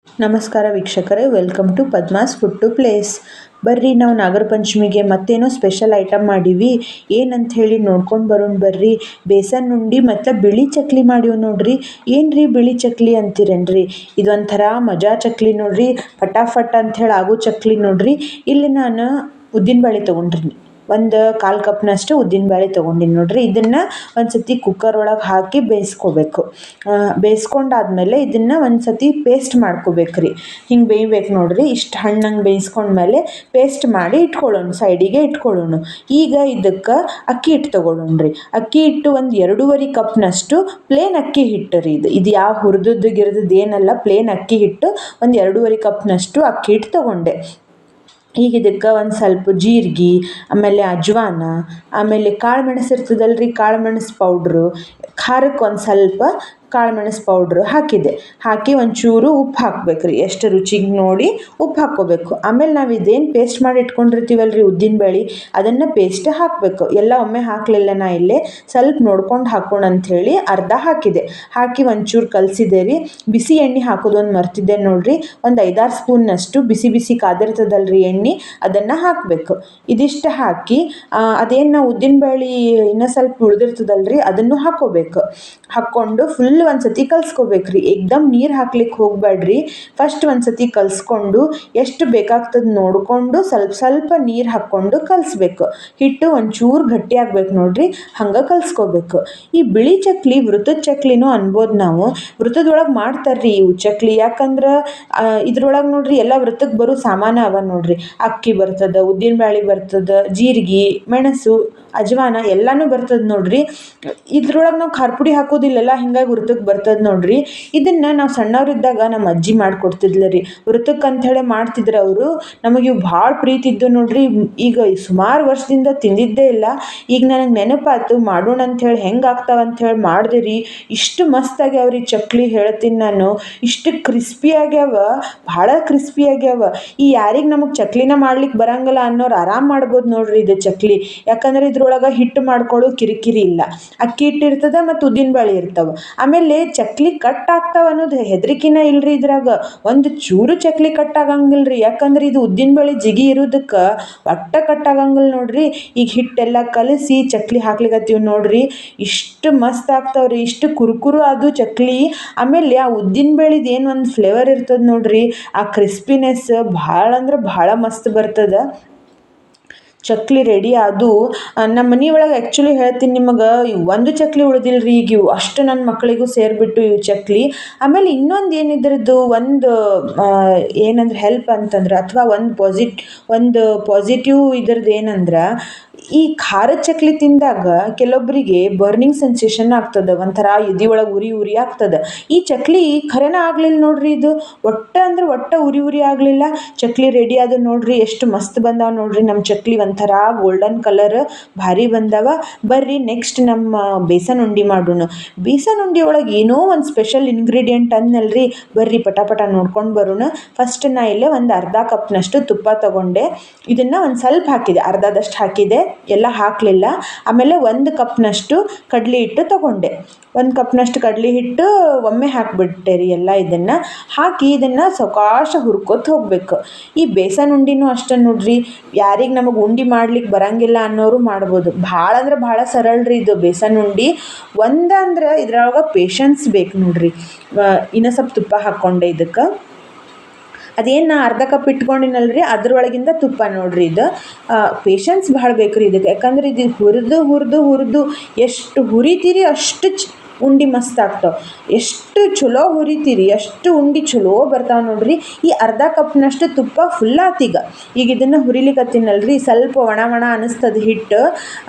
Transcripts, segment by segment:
ನಮಸ್ಕಾರ ವೀಕ್ಷಕರೇ, welcome to Padma's food to place. ಬರ್ರಿ, ನಾವು ನಾಗರ ಪಂಚಮಿಗೆ ಮತ್ತೇನೋ ಸ್ಪೆಷಲ್ ಐಟಮ್ ಮಾಡೀವಿ. ಏನಂತ ಹೇಳಿ ನೋಡ್ಕೊಂಡು ಬರೋಣ ಬರ್ರಿ. ಬೇಸನ್ ಉಂಡಿ ಮತ್ತು ಬಿಳಿ ಚಕ್ಲಿ ಮಾಡೀವಿ ನೋಡ್ರಿ. ಏನ್ರಿ ಬಿಳಿ ಚಕ್ಲಿ ಅಂತೀರೇನ್ರಿ? ಇದೊಂಥರ ಮಜಾ ಚಕ್ಲಿ ನೋಡ್ರಿ, ಫಟಾಫಟ್ ಅಂಥೇಳಿ ಆಗೋ ಚಕ್ಲಿ ನೋಡ್ರಿ. ಇಲ್ಲಿ ನಾನು ಉದ್ದಿನಬೇಳೆ ತೊಗೊಂಡ್ರಿ, ಒಂದು 1/4 ಕಪ್ನಷ್ಟು ಉದ್ದಿನಬೇಳೆ ತೊಗೊಂಡಿನಿ ನೋಡ್ರಿ. ಇದನ್ನು ಒಂದು ಸತಿ ಕುಕ್ಕರ್ ಒಳಗೆ ಹಾಕಿ ಬೇಯಿಸ್ಕೋಬೇಕು. ಬೇಯಿಸ್ಕೊಂಡಾದ್ಮೇಲೆ ಇದನ್ನು ಒಂದು ಸತಿ ಪೇಸ್ಟ್ ಮಾಡ್ಕೋಬೇಕ್ರಿ. ಹಿಂಗೆ ಬೇಯಬೇಕು ನೋಡ್ರಿ. ಇಷ್ಟು ಹಣ್ಣಂಗೆ ಬೇಯಿಸ್ಕೊಂಡ್ಮೇಲೆ ಪೇಸ್ಟ್ ಮಾಡಿ ಇಟ್ಕೊಳ್ಳೋಣ, ಸೈಡಿಗೆ ಇಟ್ಕೊಳ್ಳೋಣ. ಈಗ ಇದಕ್ಕೆ ಅಕ್ಕಿ ಹಿಟ್ಟು ತೊಗೊಳ್ಳೋಣ್ರಿ. ಅಕ್ಕಿ ಹಿಟ್ಟು ಒಂದು 2.5 ಕಪ್ನಷ್ಟು ಪ್ಲೇನ್ ಅಕ್ಕಿ ಹಿಟ್ಟು ರೀ. ಇದು ಯಾವ ಹುರಿದದ್ದು ಗಿರಿದದ್ದು ಏನಲ್ಲ, ಪ್ಲೇನ್ ಅಕ್ಕಿ ಹಿಟ್ಟು ಒಂದು 2.5 ಕಪ್ನಷ್ಟು ಅಕ್ಕಿ ಹಿಟ್ಟು ತೊಗೊಂಡೆ. ಈಗ ಇದಕ್ಕೆ ಒಂದು ಸ್ವಲ್ಪ ಜೀರಿಗೆ, ಆಮೇಲೆ ಅಜ್ವಾನ, ಆಮೇಲೆ ಕಾಳು ಮೆಣಸು ಇರ್ತದಲ್ರಿ, ಕಾಳು ಮೆಣಸು ಪೌಡ್ರು, ಖಾರಕ್ಕೆ ಒಂದು ಸ್ವಲ್ಪ ಕಾಳು ಮೆಣಸು ಪೌಡ್ರು ಹಾಕಿ ಒಂಚೂರು ಉಪ್ಪು ಹಾಕ್ಬೇಕ್ರಿ. ಎಷ್ಟು ರುಚಿಗೆ ನೋಡಿ ಉಪ್ಪು ಹಾಕ್ಕೋಬೇಕು. ಆಮೇಲೆ ನಾವು ಇದೇನು ಪೇಸ್ಟ್ ಮಾಡಿ ಇಟ್ಕೊಂಡಿರ್ತೀವಲ್ರಿ ಉದ್ದಿನಬೇಳೆ, ಅದನ್ನು ಪೇಸ್ಟ್ ಹಾಕಬೇಕು. ಎಲ್ಲ ಒಮ್ಮೆ ಹಾಕಲಿಲ್ಲ, ನಾ ಇಲ್ಲೇ ಸ್ವಲ್ಪ ನೋಡ್ಕೊಂಡು ಹಾಕೋಣ ಅಂಥೇಳಿ ಅರ್ಧ ಹಾಕಿ ಒಂಚೂರು ಕಲಸಿದೆ ರೀ. ಬಿಸಿ ಎಣ್ಣೆ ಹಾಕೋದೊಂದು ಮರ್ತಿದ್ದೆ ನೋಡ್ರಿ. ಒಂದು 5-6 ಸ್ಪೂನ್ನಷ್ಟು ಬಿಸಿ ಕಾದಿರ್ತದಲ್ರಿ ಎಣ್ಣೆ, ಅದನ್ನು ಹಾಕಬೇಕು. ಇದಿಷ್ಟು ಹಾಕಿ ಅದೇನು ನಾವು ಉದ್ದಿನಬೇಳೆ ಇನ್ನೂ ಸ್ವಲ್ಪ ಉಳಿದಿರ್ತದಲ್ರಿ, ಅದನ್ನು ಹಾಕ್ಕೊಂಡು ಫುಲ್ ಒಂದು ಸತಿ ಕಲ್ಸ್ಕೋಬೇಕ್ರಿ. ಏಕ್ದಮ್ ನೀರು ಹಾಕ್ಲಿಕ್ಕೆ ಹೋಗಬೇಡ್ರಿ. ಫಸ್ಟ್ ಒಂದು ಸತಿ ಕಲಿಸ್ಕೊಂಡು ಎಷ್ಟು ಬೇಕಾಗ್ತದೆ ನೋಡಿಕೊಂಡು ಸ್ವಲ್ಪ ನೀರು ಹಾಕ್ಕೊಂಡು ಕಲಿಸ್ಬೇಕು. ಹಿಟ್ಟು ಒಂಚೂರು ಗಟ್ಟಿ ಆಗ್ಬೇಕು ನೋಡ್ರಿ, ಹಂಗೆ ಕಲಿಸ್ಕೋಬೇಕು. ಈ ಬಿಳಿ ಚಕ್ಲಿ ವೃತ್ತದ ಚಕ್ಲಿನೂ ಅನ್ಬೋದು ನಾವು. ವೃತ್ತದೊಳಗೆ ಮಾಡ್ತಾರ್ರಿ ಇವು ಚಕ್ಲಿ. ಯಾಕಂದ್ರೆ ಇದ್ರೊಳಗೆ ನೋಡ್ರಿ ಎಲ್ಲ ವೃತ್ತಕ್ಕೆ ಬರೋ ಸಾಮಾನು ಅವ ನೋಡ್ರಿ. ಅಕ್ಕಿ ಬರ್ತದೆ, ಉದ್ದಿನಬೇಳೆ ಬರ್ತದೆ, ಜೀರಿಗೆ, ಮೆಣಸು, ಅಜ್ವಾನ ಎಲ್ಲನೂ ಬರ್ತದೆ ನೋಡ್ರಿ. ಇದ್ರೊಳಗೆ ನಾವು ಖಾರ ಪುಡಿ ಹಾಕೋದಿಲ್ಲಲ್ಲ, ಹಿಂಗಾಗಿ ವೃತ್ತಕ್ಕೆ ಬರ್ತದೆ ನೋಡ್ರಿ. ಇದನ್ನು ನಾವು ಸಣ್ಣವರಿದ್ದಾಗ ನಮ್ಮ ಅಜ್ಜಿ ಮಾಡಿಕೊಡ್ತಿದ್ಲ ರೀ. ವೃತ್ತಕ್ಕೆ ಅಂಥೇಳಿ ಮಾಡ್ತಿದ್ರು ಅವರು. ನಮಗೆ ಇವು ಭಾಳ ಪ್ರೀತಿ ಇದ್ದು ನೋಡ್ರಿ. ಈಗ ಸುಮಾರು ವರ್ಷದಿಂದ ತಿಂದಿದ್ದೇ ಇಲ್ಲ. ಈಗ ನನಗೆ ನೆನಪಾಯ್ತು, ಮಾಡೋಣ ಅಂಥೇಳಿ ಹೆಂಗೆ ಆಗ್ತಾವ ಅಂಥೇಳಿ ಮಾಡಿದೆ ರೀ. ಇಷ್ಟು ಮಸ್ತ್ ಆಗ್ಯಾವ್ರಿ ಚಕ್ಲಿ, ಹೇಳ್ತೀನಿ ನಾನು. ಇಷ್ಟು ಕ್ರಿಸ್ಪಿ ಆಗ್ಯಾವ, ಭಾಳ ಕ್ರಿಸ್ಪಿ ಆಗ್ಯಾವ. ಈ ಯಾರಿಗೆ ನಮಗೆ ಚಕ್ಲಿನ ಮಾಡ್ಲಿಕ್ಕೆ ಬರಂಗಿಲ್ಲ ಅನ್ನೋರು ಆರಾಮ್ ಮಾಡ್ಬೋದು ನೋಡ್ರಿ ಇದು ಚಕ್ಲಿ. ಯಾಕಂದ್ರೆ ಇದ್ರೊಳಗೆ ಹಿಟ್ಟು ಮಾಡ್ಕೊಳ್ಳೋ ಕಿರಿಕಿರಿ ಇಲ್ಲ. ಅಕ್ಕಿ ಹಿಟ್ಟು ಇರ್ತದೆ ಮತ್ತು ಉದ್ದಿನಬೇಳೆ ಇರ್ತಾವೆ. ಆಮೇಲೆ ಚಕ್ಲಿ ಕಟ್ ಆಗ್ತಾವ ಅನ್ನೋದು ಹೆದರಿಕಿನ ಇಲ್ರಿ ಇದ್ರಾಗ. ಒಂದು ಚೂರು ಚಕ್ಲಿ ಕಟ್ ಆಗಂಗಿಲ್ರಿ. ಯಾಕಂದ್ರೆ ಇದು ಉದ್ದಿನಬೇಳೆ ಜಿಗಿ ಇರೋದಕ್ಕೆ ಒಟ್ಟ ಕಟ್ ಆಗಂಗಿಲ್ಲ ನೋಡ್ರಿ. ಈಗ ಹಿಟ್ಟೆಲ್ಲ ಕಲಸಿ ಚಕ್ಲಿ ಹಾಕ್ಲಿಕತ್ತೀವಿ ನೋಡ್ರಿ. ಇಷ್ಟು ಮಸ್ತ್ ಆಗ್ತಾವ್ರಿ, ಇಷ್ಟು ಕುರುಕುರು ಅದು ಚಕ್ಲಿ. ಆಮೇಲೆ ಆ ಉದ್ದಿನಬೇಳೆದು ಏನು ಒಂದು ಫ್ಲೇವರ್ ಇರ್ತದೆ ನೋಡ್ರಿ, ಆ ಕ್ರಿಸ್ಪಿನೆಸ್ ಭಾಳ ಅಂದ್ರೆ ಭಾಳ ಮಸ್ತ್ ಬರ್ತದೆ. ಚಕ್ಲಿ ರೆಡಿ ಅದು. ನಮ್ಮ ಮನೆ ಒಳಗೆ ಆ್ಯಕ್ಚುಲಿ ಹೇಳ್ತೀನಿ ನಿಮಗೆ, ಒಂದು ಚಕ್ಲಿ ಉಳಿದಿಲ್ರಿ ಈಗ. ಇವು ಅಷ್ಟು ನನ್ನ ಮಕ್ಕಳಿಗೂ ಸೇರಿಬಿಟ್ಟು ಇವು ಚಕ್ಲಿ. ಆಮೇಲೆ ಇನ್ನೊಂದು ಏನಿದ್ರದ್ದು ಒಂದು ಏನಂದ್ರೆ ಹೆಲ್ಪ್ ಅಂತಂದ್ರೆ, ಅಥವಾ ಒಂದು ಪಾಸಿಟಿವ್ ಇದ್ರದ್ದು ಏನಂದ್ರೆ, ಈ ಖಾರದ ಚಕ್ಲಿ ತಿಂದಾಗ ಕೆಲವೊಬ್ಬರಿಗೆ ಬರ್ನಿಂಗ್ ಸೆನ್ಸೇಷನ್ ಆಗ್ತದೆ, ಒಂಥರ ಎದೆ ಒಳಗೆ ಉರಿ ಆಗ್ತದೆ. ಈ ಚಕ್ಲಿ ಖರೇನ ಆಗಲಿಲ್ಲ ನೋಡ್ರಿ. ಇದು ಒಟ್ಟ ಉರಿ ಆಗಲಿಲ್ಲ. ಚಕ್ಲಿ ರೆಡಿ ಆದ ನೋಡ್ರಿ. ಎಷ್ಟು ಮಸ್ತ್ ಬಂದಾವ ನೋಡ್ರಿ ನಮ್ಮ ಚಕ್ಲಿ. ಒಂಥರ ಗೋಲ್ಡನ್ ಕಲರ್ ಭಾರಿ ಬಂದಾವ. ಬರ್ರಿ ನೆಕ್ಸ್ಟ್ ನಮ್ಮ ಬೇಸನ್ ಉಂಡಿ ಮಾಡೋಣ. ಬೇಸನ್ ಉಂಡಿ ಒಳಗೆ ಏನೋ ಒಂದು ಸ್ಪೆಷಲ್ ಇಂಗ್ರೀಡಿಯೆಂಟ್ ಅನ್ನಲ್ರಿ. ಬರ್ರಿ ಪಟ ನೋಡ್ಕೊಂಡು ಬರೋಣ. ಫಸ್ಟ್ ನಾ ಇಲ್ಲೇ ಒಂದು ಅರ್ಧ ಕಪ್ನಷ್ಟು ತುಪ್ಪ ತಗೊಂಡೆ. ಇದನ್ನು ಒಂದು ಸ್ವಲ್ಪ ಹಾಕಿದೆ, ಅರ್ಧದಷ್ಟು ಹಾಕಿದೆ, ಎಲ್ಲ ಹಾಕಲಿಲ್ಲ. ಆಮೇಲೆ 1 ಕಪ್ನಷ್ಟು ಕಡಲೆ ಹಿಟ್ಟು ತಗೊಂಡೆ. 1 ಕಪ್ನಷ್ಟು ಕಡಲೆ ಹಿಟ್ಟು ಒಮ್ಮೆ ಹಾಕಿಬಿಟ್ಟೆ ರೀ. ಎಲ್ಲ ಇದನ್ನು ಹಾಕಿ ಇದನ್ನು ಸಾವಕಾಶ ಹುರ್ಕೋತ ಹೋಗ್ಬೇಕು. ಈ ಬೇಸನ್ ಉಂಡಿನೂ ಅಷ್ಟೇ ನೋಡ್ರಿ. ಯಾರಿಗೆ ನಮಗೆ ಉಂಡಿ ಮಾಡ್ಲಿಕ್ಕೆ ಬರಂಗಿಲ್ಲ ಅನ್ನೋರು ಮಾಡ್ಬೋದು. ಭಾಳ ಅಂದ್ರೆ ಭಾಳ ಸರಳ ರೀ ಇದು ಬೇಸನ್ ಉಂಡಿ. ಒಂದಂದ್ರೆ ಇದ್ರೊಳಗೆ ಪೇಷನ್ಸ್ ಬೇಕು ನೋಡ್ರಿ. ಇನ್ನೂ ಸ್ವಲ್ಪ ತುಪ್ಪ ಹಾಕ್ಕೊಂಡೆ ಇದಕ್ಕೆ. ಅದೇನು ನಾ ಅರ್ಧ ಕಪ್ ಇಟ್ಕೊಂಡಿನಲ್ರಿ, ಅದ್ರೊಳಗಿಂದ ತುಪ್ಪ ನೋಡ್ರಿ. ಇದು ಪೇಷನ್ಸ್ ಭಾಳ ಬೇಕು ರೀ ಇದಕ್ಕೆ. ಯಾಕಂದ್ರೆ ಇದು ಹುರಿದು ಎಷ್ಟು ಹುರಿತೀರಿ ಅಷ್ಟು ಉಂಡಿ ಮಸ್ತ್ ಆಗ್ತಾವೆ. ಎಷ್ಟು ಚಲೋ ಹುರಿತೀರಿ ಅಷ್ಟು ಉಂಡಿ ಚಲೋ ಬರ್ತಾವೆ ನೋಡ್ರಿ. ಈ ಅರ್ಧ ಕಪ್ನಷ್ಟು ತುಪ್ಪ ಫುಲ್ ಆತೀಗ. ಈಗ ಇದನ್ನು ಹುರಿಲಿಕ್ಕತ್ತೀನಲ್ರಿ, ಸ್ವಲ್ಪ ಒಣ ಅನಿಸ್ತದೆ ಹಿಟ್ಟು.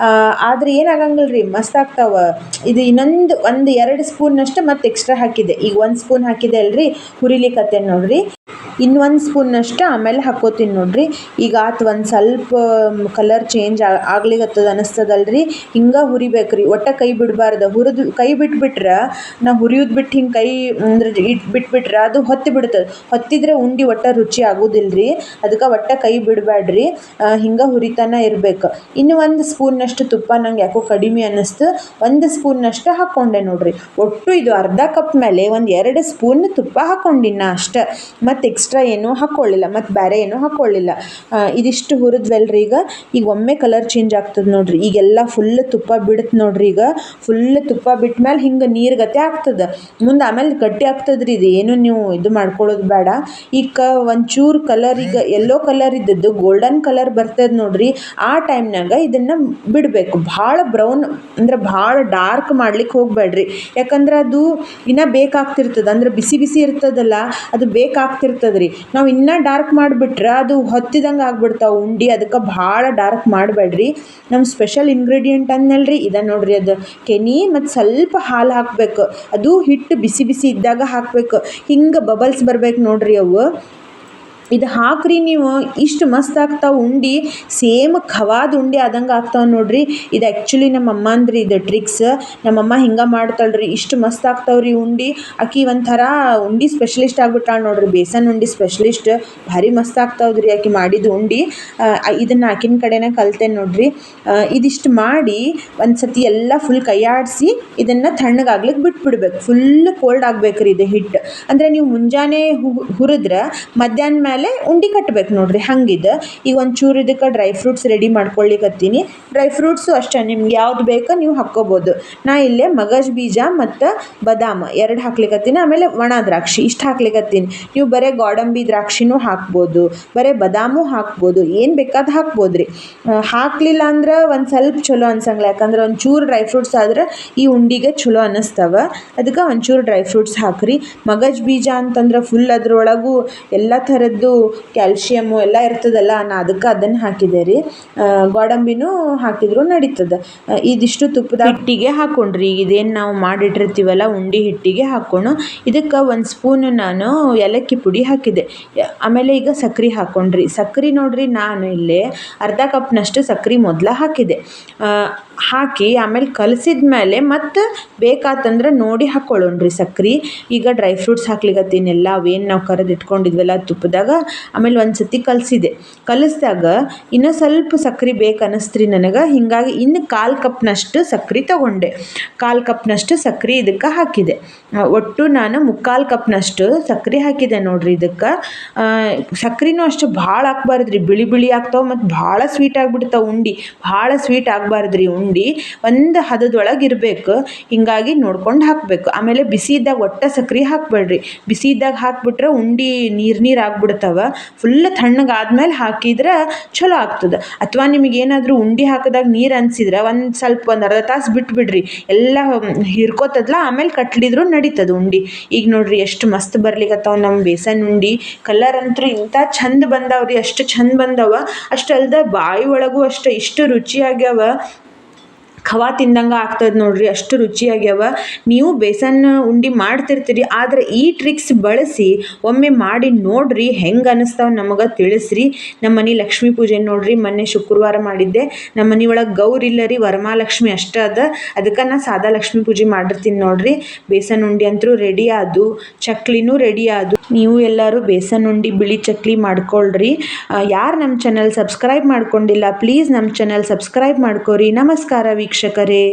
ಆದರೆ ಏನಾಗಂಗಿಲ್ಲ ರೀ, ಮಸ್ತ್ ಆಗ್ತಾವೆ. ಇದು ಇನ್ನೊಂದು 1-2 ಸ್ಪೂನ್ನಷ್ಟು ಮತ್ತೆ ಎಕ್ಸ್ಟ್ರಾ ಹಾಕಿದೆ. ಈಗ 1 ಸ್ಪೂನ್ ಹಾಕಿದೆ ಅಲ್ರಿ, ಹುರಿಲಿಕ್ಕತ್ತೇನೆ ನೋಡ್ರಿ. ಇನ್ನು 1 ಸ್ಪೂನಷ್ಟು ಆಮೇಲೆ ಹಾಕ್ಕೋತೀನಿ ನೋಡ್ರಿ. ಈಗ ಆತು ಒಂದು ಸ್ವಲ್ಪ ಕಲರ್ ಚೇಂಜ್ ಆಗ್ಲಿಕತ್ತದ ಅನಿಸ್ತದಲ್ರಿ, ಹಿಂಗೆ ಹುರಿಬೇಕ್ರಿ. ಒಟ್ಟು ಕೈ ಬಿಡಬಾರ್ದು. ಕೈ ಬಿಟ್ಬಿಟ್ರೆ ನಾವು ಹುರಿಯೋದು ಬಿಟ್ಟು ಹಿಂಗೆ ಕೈ ಅಂದ್ರೆ ಬಿಟ್ಬಿಟ್ರೆ ಅದು ಹೊತ್ತಿ ಬಿಡ್ತದೆ. ಹೊತ್ತಿದ್ರೆ ಉಂಡೆ ಒಟ್ಟು ರುಚಿ ಆಗೋದಿಲ್ರಿ. ಅದಕ್ಕೆ ಒಟ್ಟು ಕೈ ಬಿಡಬೇಡ್ರಿ, ಹಿಂಗೆ ಹುರಿತಾನೆ ಇರಬೇಕು. ಇನ್ನು 1 ಸ್ಪೂನಷ್ಟು ತುಪ್ಪ ನಂಗೆ ಯಾಕೋ ಕಡಿಮೆ ಅನ್ನಿಸ್ತು, 1 ಸ್ಪೂನಷ್ಟು ಹಾಕ್ಕೊಂಡೆ ನೋಡ್ರಿ. ಒಟ್ಟು ಇದು ಅರ್ಧ ಕಪ್ ಮೇಲೆ 2 ಸ್ಪೂನ್ ತುಪ್ಪ ಹಾಕ್ಕೊಂಡಿನ ಅಷ್ಟೆ, ಮತ್ತು ಎಕ್ಸ್ಟ್ರಾ ಏನೂ ಹಾಕ್ಕೊಳ್ಳಿಲ್ಲ, ಮತ್ತು ಬೇರೆ ಏನೂ ಹಾಕ್ಕೊಳ್ಳಿಲ್ಲ. ಇದಿಷ್ಟು ಹುರಿದ್ವಲ್ರಿ. ಈಗ ಒಮ್ಮೆ ಕಲರ್ ಚೇಂಜ್ ಆಗ್ತದೆ ನೋಡ್ರಿ. ಈಗೆಲ್ಲ ಫುಲ್ ತುಪ್ಪ ಬಿಡುತ್ತೆ ನೋಡ್ರಿ. ಈಗ ಫುಲ್ ತುಪ್ಪ ಬಿಟ್ಟ ಮೇಲೆ ಹಿಂಗೆ ನೀರು ಗತೆ ಆಗ್ತದೆ. ಮುಂದೆ ಆಮೇಲೆ ಗಟ್ಟಿ ಆಗ್ತದ್ರಿ. ಇದು ಏನು ನೀವು ಇದು ಮಾಡ್ಕೊಳ್ಳೋದು ಬೇಡ. ಈಗ ಒಂಚೂರು ಕಲರ್, ಈಗ ಯೆಲ್ಲೋ ಕಲರ್ ಇದ್ದದ್ದು ಗೋಲ್ಡನ್ ಕಲರ್ ಬರ್ತದೆ ನೋಡ್ರಿ. ಆ ಟೈಮ್ನಾಗ ಇದನ್ನು ಬಿಡಬೇಕು. ಭಾಳ ಬ್ರೌನ್ ಅಂದ್ರೆ ಭಾಳ ಡಾರ್ಕ್ ಮಾಡ್ಲಿಕ್ಕೆ ಹೋಗಬೇಡ್ರಿ. ಯಾಕಂದ್ರೆ ಅದು ಇನ್ನೂ ಬೇಕಾಗ್ತಿರ್ತದೆ, ಅಂದ್ರೆ ಬಿಸಿ ಬಿಸಿ ಇರ್ತದಲ್ಲ, ಅದು ಬೇಕಾಗ್ತಿರ್ತದ್ರಿ. ನಾವು ಇನ್ನೂ ಡಾರ್ಕ್ ಮಾಡಿಬಿಟ್ರೆ ಅದು ಹೊತ್ತಿದಂಗೆ ಆಗ್ಬಿಡ್ತಾವೆ ಉಂಡೆ. ಅದಕ್ಕೆ ಭಾಳ ಡಾರ್ಕ್ ಮಾಡಬೇಡ್ರಿ. ನಮ್ಮ ಸ್ಪೆಷಲ್ ಇಂಗ್ರೀಡಿಯೆಂಟ್ ಅಂದ್ನಲ್ರಿ, ಇದೆ ನೋಡ್ರಿ. ಅದು ಕೆನೆ ಮತ್ತು ಸ್ವಲ್ಪ ಹಾಲು ಹಾಕಬೇಕು. ಅದು ಹಿಟ್ಟು ಬಿಸಿ ಬಿಸಿ ಇದ್ದಾಗ ಹಾಕಬೇಕು. ಹಿಂಗೆ ಬಬಲ್ಸ್ ಬರ್ಬೇಕು ನೋಡ್ರಿ ಅವು. ಇದು ಹಾಕ್ರಿ ನೀವು, ಇಷ್ಟು ಮಸ್ತ್ ಆಗ್ತಾವೆ ಉಂಡೆ. ಸೇಮ್ ಖವಾದ ಉಂಡೆ ಆದಂಗೆ ಆಗ್ತಾವೆ ನೋಡ್ರಿ. ಇದು ಆ್ಯಕ್ಚುಲಿ ನಮ್ಮ ಅಮ್ಮ ಅಂದ್ರಿ, ಇದು ಟ್ರಿಕ್ಸ್. ನಮ್ಮಮ್ಮ ಹಿಂಗೆ ಮಾಡ್ತಾಳ್ರಿ. ಇಷ್ಟು ಮಸ್ತ್ ಆಗ್ತಾವ್ರಿ ಉಂಡೆ. ಆಕಿ ಒಂಥರ ಉಂಡೆ ಸ್ಪೆಷಲಿಸ್ಟ್ ಆಗ್ಬಿಟ್ಟಾಳ ನೋಡ್ರಿ, ಬೇಸನ್ ಉಂಡೆ ಸ್ಪೆಷಲಿಸ್ಟ್. ಭಾರಿ ಮಸ್ತ್ ಆಗ್ತಾವ್ರಿ ಆಕಿ ಮಾಡಿದ ಉಂಡೆ. ಇದನ್ನು ಆಕಿನ ಕಡೆನೇ ಕಲ್ತೇನೆ ನೋಡ್ರಿ. ಇದಿಷ್ಟು ಮಾಡಿ ಒಂದು ಸತಿ ಎಲ್ಲ ಫುಲ್ ಕೈಯಾಡಿಸಿ ಇದನ್ನು ತಣ್ಣಗಾಗ್ಲಿಕ್ಕೆ ಬಿಟ್ಬಿಡ್ಬೇಕು. ಫುಲ್ ಕೋಲ್ಡ್ ಆಗ್ಬೇಕ್ರಿ ಇದು ಹಿಟ್ಟು. ಅಂದರೆ ನೀವು ಮುಂಜಾನೆ ಹುರಿದ್ರೆ ಮಧ್ಯಾಹ್ನ ಮೇಲೆ ಉಂಡೆ ಕಟ್ಟಬೇಕು ನೋಡ್ರಿ, ಹಂಗಿದೆ. ಈಗ ಒಂಚೂರು ಇದಕ್ಕೆ ಡ್ರೈ ಫ್ರೂಟ್ಸ್ ರೆಡಿ ಮಾಡ್ಕೊಳ್ಳಿಕತ್ತೀನಿ. ಡ್ರೈ ಫ್ರೂಟ್ಸು ಅಷ್ಟೇ, ನಿಮ್ಗೆ ಯಾವ್ದು ಬೇಕೋ ನೀವು ಹಾಕ್ಕೋಬೋದು. ನಾ ಇಲ್ಲೇ ಮಗಜ್ ಬೀಜ ಮತ್ತು ಬಾದಾಮ್ 2 ಹಾಕ್ಲಿಕತ್ತೀನಿ. ಆಮೇಲೆ ಒಣ ದ್ರಾಕ್ಷಿ ಇಷ್ಟು ಹಾಕ್ಲಿಕತ್ತೀನಿ. ನೀವು ಬರೀ ಗೋಡಂಬಿ ದ್ರಾಕ್ಷಿನೂ ಹಾಕ್ಬೋದು, ಬರೀ ಬಾದಾಮು ಹಾಕ್ಬೋದು, ಏನು ಬೇಕಾದ ಹಾಕ್ಬೋದ್ರಿ. ಹಾಕಲಿಲ್ಲ ಅಂದ್ರೆ ಒಂದು ಸ್ವಲ್ಪ ಚಲೋ ಅನ್ಸಂಗಿಲ್ಲ. ಯಾಕಂದ್ರೆ ಒಂಚೂರು ಡ್ರೈ ಫ್ರೂಟ್ಸ್ ಆದ್ರೆ ಈ ಉಂಡಿಗೆ ಚಲೋ ಅನ್ನಿಸ್ತವೆ. ಅದಕ್ಕೆ ಒಂಚೂರು ಡ್ರೈ ಫ್ರೂಟ್ಸ್ ಹಾಕ್ರಿ. ಮಗಜ್ ಬೀಜ ಅಂತಂದ್ರೆ ಫುಲ್ ಅದ್ರೊಳಗೂ ಎಲ್ಲ ಥರದ್ದು ಕ್ಯಾಲ್ಶಿಯಮ್ಮು ಎಲ್ಲ ಇರ್ತದಲ್ಲ, ನಾ ಅದಕ್ಕೆ ಅದನ್ನು ಹಾಕಿದೆ ರೀ. ಗೋಡಂಬಿನೂ ಹಾಕಿದ್ರು ನಡೀತದೆ. ಇದಿಷ್ಟು ತುಪ್ಪದ ಹಿಟ್ಟಿಗೆ ಹಾಕ್ಕೊಂಡ್ರಿ. ಇದೇನು ನಾವು ಮಾಡಿಟ್ಟಿರ್ತೀವಲ್ಲ ಉಂಡೆ ಹಿಟ್ಟಿಗೆ ಹಾಕ್ಕೊಂಡು ಇದಕ್ಕೆ 1 ಸ್ಪೂನ್ ನಾನು ಏಲಕ್ಕಿ ಪುಡಿ ಹಾಕಿದೆ. ಆಮೇಲೆ ಈಗ ಸಕ್ರೆ ಹಾಕ್ಕೊಂಡ್ರಿ. ಸಕ್ರೆ ನೋಡ್ರಿ, ನಾನು ಇಲ್ಲೇ ಅರ್ಧ ಕಪ್ನಷ್ಟು ಸಕ್ರೆ ಮೊದಲ ಹಾಕಿದೆ. ಹಾಕಿ ಆಮೇಲೆ ಕಲಸಿದ ಮೇಲೆ ಮತ್ತು ಬೇಕಾತಂದ್ರೆ ನೋಡಿ ಹಾಕ್ಕೊಳ್ಳೋಣ್ರಿ ಸಕ್ರೆ. ಈಗ ಡ್ರೈ ಫ್ರೂಟ್ಸ್ ಹಾಕ್ಲಿಕತ್ತೀನಿ ಎಲ್ಲ, ಅವೇನು ನಾವು ಕರೆದು ಇಟ್ಕೊಂಡಿದ್ವಲ್ಲ ತುಪ್ಪದಾಗ. ಆಮೇಲೆ ಒಂದು ಸತಿ ಕಲಿಸಿದಾಗ ಇನ್ನೂ ಸ್ವಲ್ಪ ಸಕ್ರೆ ಬೇಕು ಅನ್ನಿಸ್ತ್ರಿ ನನಗೆ. ಹೀಗಾಗಿ ಇನ್ನು 1/4 ಕಪ್ನಷ್ಟು ಸಕ್ರೆ ತೊಗೊಂಡೆ. 1/4 ಕಪ್ನಷ್ಟು ಸಕ್ರೆ ಇದಕ್ಕೆ ಹಾಕಿದೆ. ಒಟ್ಟು ನಾನು 3/4 ಕಪ್ನಷ್ಟು ಸಕ್ರೆ ಹಾಕಿದೆ ನೋಡ್ರಿ ಇದಕ್ಕೆ. ಸಕ್ರೆನೂ ಅಷ್ಟು ಭಾಳ ಹಾಕ್ಬಾರ್ದ್ರಿ, ಬಿಳಿ ಬಿಳಿ ಆಗ್ತಾವೆ ಮತ್ತು ಭಾಳ ಸ್ವೀಟ್ ಆಗಿಬಿಡ್ತಾವೆ ಉಂಡೆ. ಭಾಳ ಸ್ವೀಟ್ ಆಗಬಾರ್ದ್ರಿ ಉಂಡೆ, ಒಂದು ಹದದೊಳಗೆ ಇರಬೇಕು. ಹೀಗಾಗಿ ನೋಡ್ಕೊಂಡು ಹಾಕಬೇಕು. ಆಮೇಲೆ ಬಿಸಿ ಇದ್ದಾಗ ಒಟ್ಟು ಸಕ್ರೆ ಹಾಕಬೇಡ್ರಿ. ಬಿಸಿ ಇದ್ದಾಗ ಹಾಕಿಬಿಟ್ರೆ ಉಂಡೆ ನೀರು ಆಗ್ಬಿಡ್ತಾವೆ. ಫುಲ್ ತಣ್ಣಗಾದ್ಮೇಲೆ ಹಾಕಿದ್ರೆ ಚಲೋ ಆಗ್ತದೆ. ಅಥವಾ ನಿಮಗೇನಾದರೂ ಉಂಡೆ ಹಾಕಿದಾಗ ನೀರು ಅನಿಸಿದ್ರೆ ಒಂದು ಅರ್ಧ ತಾಸು ಬಿಟ್ಬಿಡ್ರಿ, ಎಲ್ಲ ಹಿರ್ಕೋತದಲ್ಲ, ಆಮೇಲೆ ಕಟ್ಲಿದ್ರು ನಡೀತದೆ ಉಂಡೆ. ಈಗ ನೋಡ್ರಿ ಎಷ್ಟು ಮಸ್ತ್ ಬರ್ಲಿಕ್ಕತ್ತಾವ ನಮ್ಮ ಬೇಸನ್ ಉಂಡೆ. ಕಲರ್ ಅಂತೂ ಇಂಥ ಚಂದ ಬಂದಾವ್ರಿ, ಅಷ್ಟು ಚಂದ ಬಂದವ. ಅಷ್ಟು ಅಲ್ದ ಬಾಯಿ ಒಳಗೂ ಅಷ್ಟು ಇಷ್ಟು ರುಚಿಯಾಗ್ಯಾವ. ಖವಾ ತಿಂದಂಗೆ ಆಗ್ತದೆ ನೋಡ್ರಿ, ಅಷ್ಟು ರುಚಿಯಾಗ್ಯಾವ. ನೀವು ಬೇಸನ್ ಉಂಡೆ ಮಾಡ್ತಿರ್ತೀರಿ, ಆದರೆ ಈ ಟ್ರಿಕ್ಸ್ ಬಳಸಿ ಒಮ್ಮೆ ಮಾಡಿ ನೋಡ್ರಿ, ಹೆಂಗೆ ಅನ್ನಿಸ್ತಾವೆ ನಮಗೆ ತಿಳಿಸ್ರಿ. ನಮ್ಮ ಮನೆ ಲಕ್ಷ್ಮೀ ಪೂಜೆ ನೋಡ್ರಿ, ಮೊನ್ನೆ ಶುಕ್ರವಾರ ಮಾಡಿದ್ದೆ. ನಮ್ಮ ಮನೆ ಒಳಗೆ ಗೌರಿ ಇಲ್ಲ ರೀ, ವರಮಹಾಲಕ್ಷ್ಮಿ ಅಷ್ಟೇ ಅದ. ಅದಕ್ಕೆ ನಾನು ಸಾದಾ ಲಕ್ಷ್ಮೀ ಪೂಜೆ ಮಾಡಿರ್ತೀನಿ ನೋಡ್ರಿ. ಬೇಸನ್ ಉಂಡೆ ಅಂತೂ ರೆಡಿ ಆದು, ಚಕ್ಲಿನೂ ರೆಡಿ ಆದು. ನೀವು ಎಲ್ಲರೂ ಬೇಸನ್ ಉಂಡೆ ಬಿಳಿ ಚಕ್ಲಿ ಮಾಡ್ಕೊಳ್ರಿ. ಯಾರು ನಮ್ಮ ಚಾನಲ್ ಸಬ್ಸ್ಕ್ರೈಬ್ ಮಾಡ್ಕೊಂಡಿಲ್ಲ ಪ್ಲೀಸ್ ನಮ್ಮ ಚಾನಲ್ ಸಬ್ಸ್ಕ್ರೈಬ್ ಮಾಡ್ಕೊರಿ. ನಮಸ್ಕಾರ ವೀಕ್ಷಕರೇ.